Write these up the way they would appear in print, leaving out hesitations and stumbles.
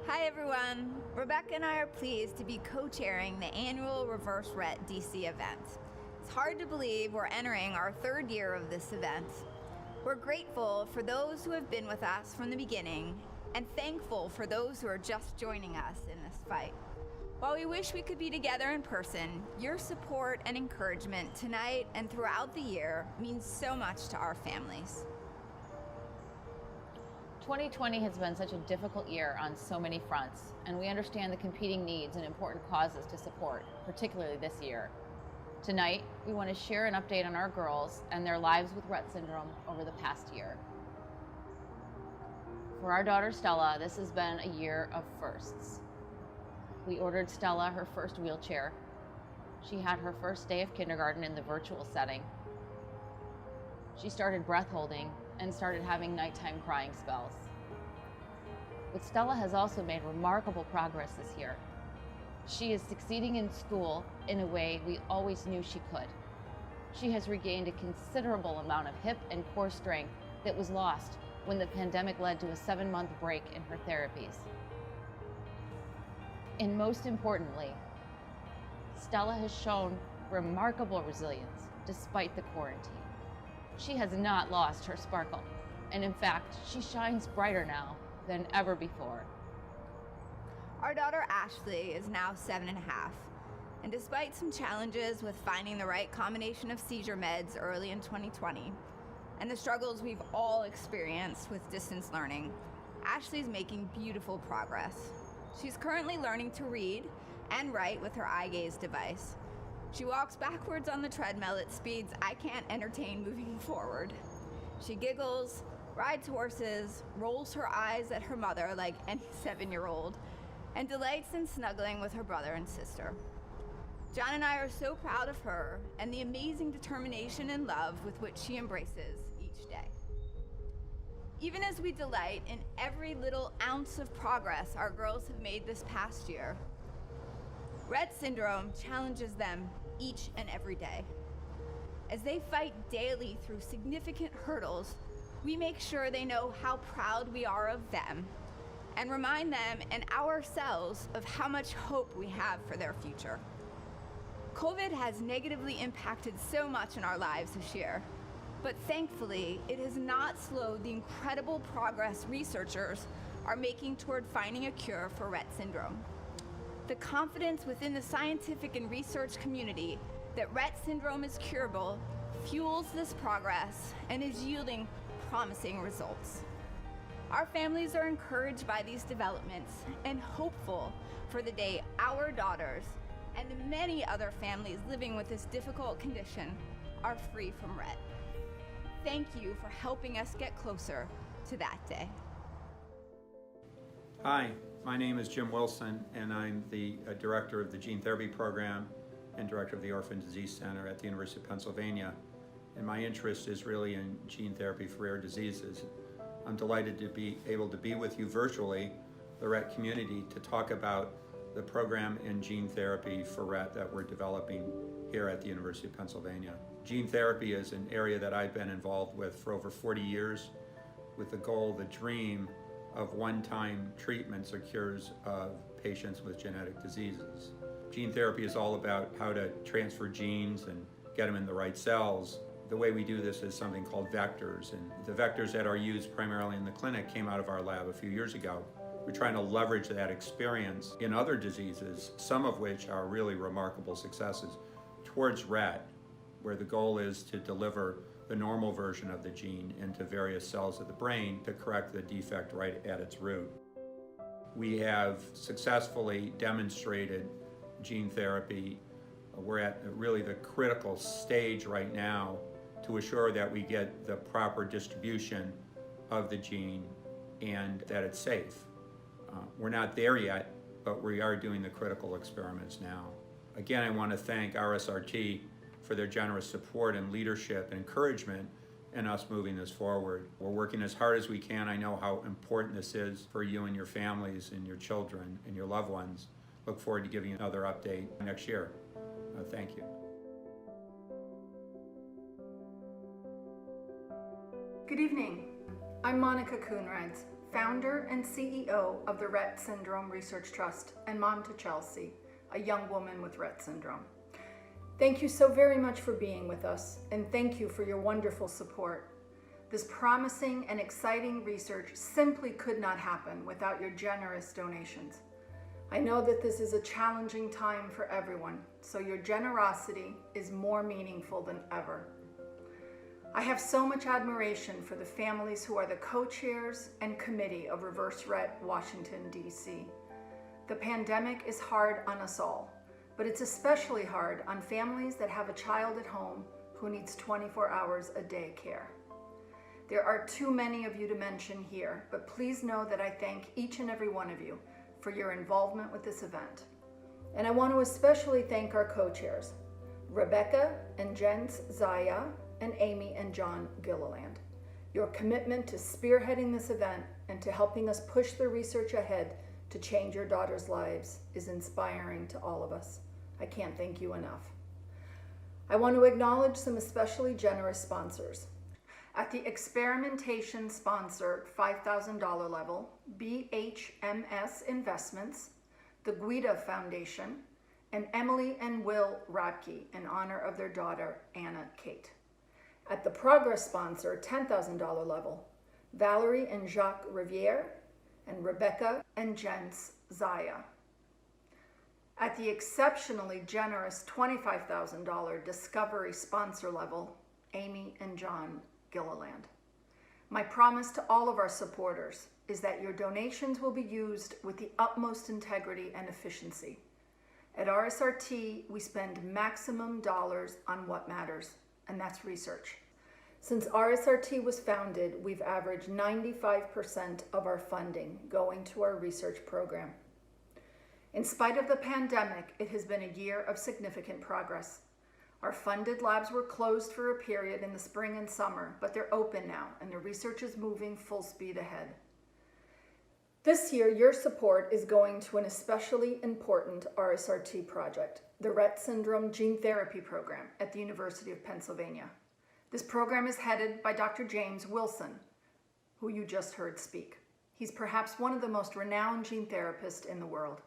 Hi everyone! Rebecca and I are pleased to be co-chairing the annual Reverse Rett DC event. It's hard to believe we're entering our third year of this event. We're grateful for those who have been with us from the beginning and thankful for those who are just joining us in this fight. While we wish we could be together in person, your support and encouragement tonight and throughout the year means so much to our families. 2020 has been such a difficult year on so many fronts, and we understand the competing needs and important causes to support, particularly this year. Tonight, we want to share an update on our girls and their lives with Rett syndrome over the past year. For our daughter Stella, this has been a year of firsts. We ordered Stella her first wheelchair. She had her first day of kindergarten in the virtual setting. She started breath holding and started having nighttime crying spells. But Stella has also made remarkable progress this year. She is succeeding in school in a way we always knew she could. She has regained a considerable amount of hip and core strength that was lost when the pandemic led to a 7-month break in her therapies. And most importantly, Stella has shown remarkable resilience despite the quarantine. She has not lost her sparkle, and in fact, she shines brighter now than ever before. Our daughter Ashley is now 7.5, and despite some challenges with finding the right combination of seizure meds early in 2020, and the struggles we've all experienced with distance learning, Ashley's making beautiful progress. She's currently learning to read and write with her eye gaze device. She walks backwards on the treadmill at speeds I can't entertain moving forward. She giggles, rides horses, rolls her eyes at her mother like any 7-year-old, and delights in snuggling with her brother and sister. John and I are so proud of her and the amazing determination and love with which she embraces each day. Even as we delight in every little ounce of progress our girls have made this past year, Rett syndrome challenges them each and every day. As they fight daily through significant hurdles, we make sure they know how proud we are of them and remind them and ourselves of how much hope we have for their future. COVID has negatively impacted so much in our lives this year, but thankfully, it has not slowed the incredible progress researchers are making toward finding a cure for Rett syndrome. The confidence within the scientific and research community that Rett syndrome is curable fuels this progress and is yielding promising results. Our families are encouraged by these developments and hopeful for the day our daughters and the many other families living with this difficult condition are free from Rett. Thank you for helping us get closer to that day. Hi, my name is Jim Wilson, and I'm the director of the Gene Therapy Program and director of the Orphan Disease Center at the University of Pennsylvania. And my interest is really in gene therapy for rare diseases. I'm delighted to be able to be with you virtually, the Rett community, to talk about the program in gene therapy for Rett that we're developing here at the University of Pennsylvania. Gene therapy is an area that I've been involved with for over 40 years with the goal, the dream, of one-time treatments or cures of patients with genetic diseases. Gene therapy is all about how to transfer genes and get them in the right cells. The way we do this is something called vectors, and the vectors that are used primarily in the clinic came out of our lab a few years ago. We're trying to leverage that experience in other diseases, some of which are really remarkable successes, towards Rett, where the goal is to deliver the normal version of the gene into various cells of the brain to correct the defect right at its root. We have successfully demonstrated gene therapy. We're at really the critical stage right now to assure that we get the proper distribution of the gene and that it's safe. We're not there yet, but we are doing the critical experiments now. Again, I want to thank RSRT for their generous support and leadership and encouragement in us moving this forward. We're working as hard as we can. I know how important this is for you and your families and your children and your loved ones. Look forward to giving you another update next year. Thank you. Good evening. I'm Monica Coenraads, founder and CEO of the Rett Syndrome Research Trust, and mom to Chelsea, a young woman with Rett syndrome. Thank you so very much for being with us, and thank you for your wonderful support. This promising and exciting research simply could not happen without your generous donations. I know that this is a challenging time for everyone, so your generosity is more meaningful than ever. I have so much admiration for the families who are the co-chairs and committee of Reverse Rett Washington, D.C. The pandemic is hard on us all, but it's especially hard on families that have a child at home who needs 24 hours a day care. There are too many of you to mention here, but please know that I thank each and every one of you for your involvement with this event. And I want to especially thank our co-chairs, Rebecca and Jens Zaya, and Amy and John Gilliland. Your commitment to spearheading this event and to helping us push the research ahead to change your daughters' lives is inspiring to all of us. I can't thank you enough. I want to acknowledge some especially generous sponsors. At the experimentation sponsor $5,000 level, BHMS Investments, the Guida Foundation, and Emily and Will Radke in honor of their daughter, Anna Kate. At the Progress sponsor $10,000 level, Valerie and Jacques Riviere, and Rebecca and Jens Zaya. At the exceptionally generous $25,000 Discovery sponsor level, Amy and John Gilliland. My promise to all of our supporters is that your donations will be used with the utmost integrity and efficiency. At RSRT, we spend maximum dollars on what matters, and that's research. Since RSRT was founded, we've averaged 95% of our funding going to our research program. In spite of the pandemic, it has been a year of significant progress. Our funded labs were closed for a period in the spring and summer, but they're open now, and the research is moving full speed ahead. This year, your support is going to an especially important RSRT project, the Rett Syndrome Gene Therapy Program at the University of Pennsylvania. This program is headed by Dr. James Wilson, who you just heard speak. He's perhaps one of the most renowned gene therapists in the world.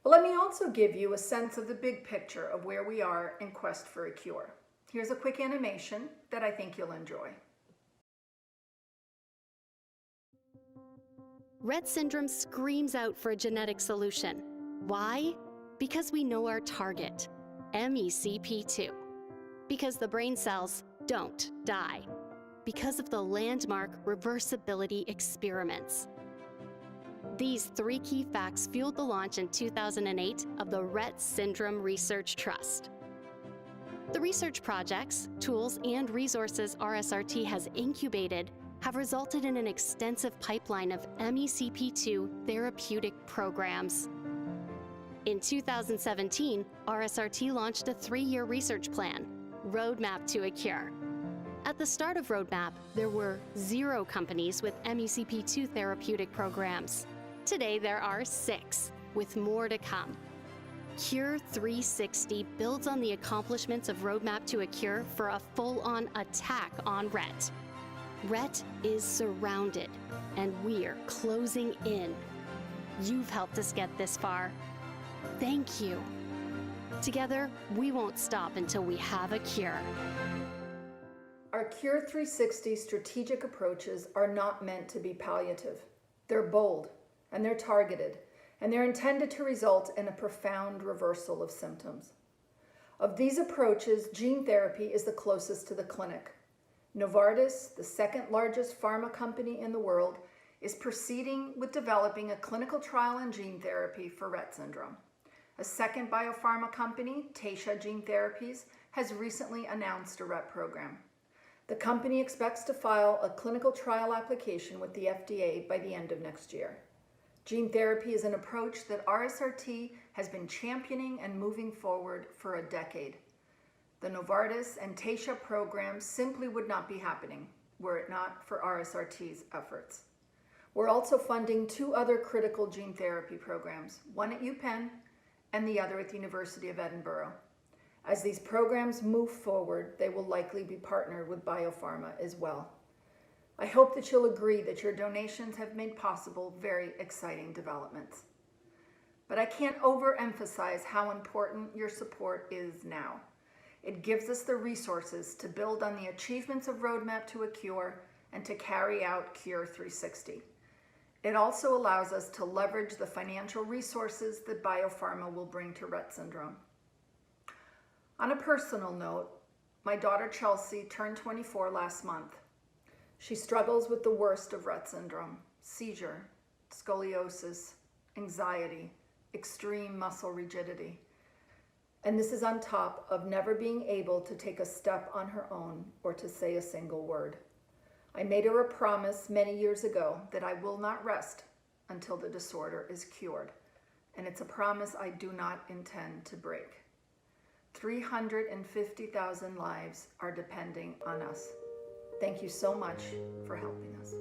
But let me also give you a sense of the big picture of where we are in quest for a cure. Here's a quick animation that I think you'll enjoy. Rett syndrome screams out for a genetic solution. Why? Because we know our target, MECP2. Because the brain cells don't die. Because of the landmark reversibility experiments. These three key facts fueled the launch in 2008 of the Rett Syndrome Research Trust. The research projects, tools, and resources RSRT has incubated have resulted in an extensive pipeline of MECP2 therapeutic programs. In 2017, RSRT launched a 3-year research plan, Roadmap to a Cure. At the start of Roadmap, there were 0 companies with MECP2 therapeutic programs. Today, there are 6, with more to come. Cure 360 builds on the accomplishments of Roadmap to a Cure for a full-on attack on Rett. Rett is surrounded, and we're closing in. You've helped us get this far. Thank you. Together, we won't stop until we have a cure. Our Cure 360 strategic approaches are not meant to be palliative. They're bold, and they're targeted, and they're intended to result in a profound reversal of symptoms. Of these approaches, gene therapy is the closest to the clinic. Novartis, the second largest pharma company in the world, is proceeding with developing a clinical trial in gene therapy for Rett syndrome. A second biopharma company, Taysha Gene Therapies, has recently announced a Rett program. The company expects to file a clinical trial application with the FDA by the end of next year. Gene therapy is an approach that RSRT has been championing and moving forward for a decade. The Novartis and Taysha programs simply would not be happening were it not for RSRT's efforts. We're also funding 2 other critical gene therapy programs, one at UPenn and the other at the University of Edinburgh. As these programs move forward, they will likely be partnered with biopharma as well. I hope that you'll agree that your donations have made possible very exciting developments. But I can't overemphasize how important your support is now. It gives us the resources to build on the achievements of Roadmap to a Cure and to carry out Cure 360. It also allows us to leverage the financial resources that biopharma will bring to Rett syndrome. On a personal note, my daughter Chelsea turned 24 last month. She struggles with the worst of Rett syndrome: seizure, scoliosis, anxiety, extreme muscle rigidity. And this is on top of never being able to take a step on her own or to say a single word. I made her a promise many years ago that I will not rest until the disorder is cured. And it's a promise I do not intend to break. 350,000 lives are depending on us. Thank you so much for helping us.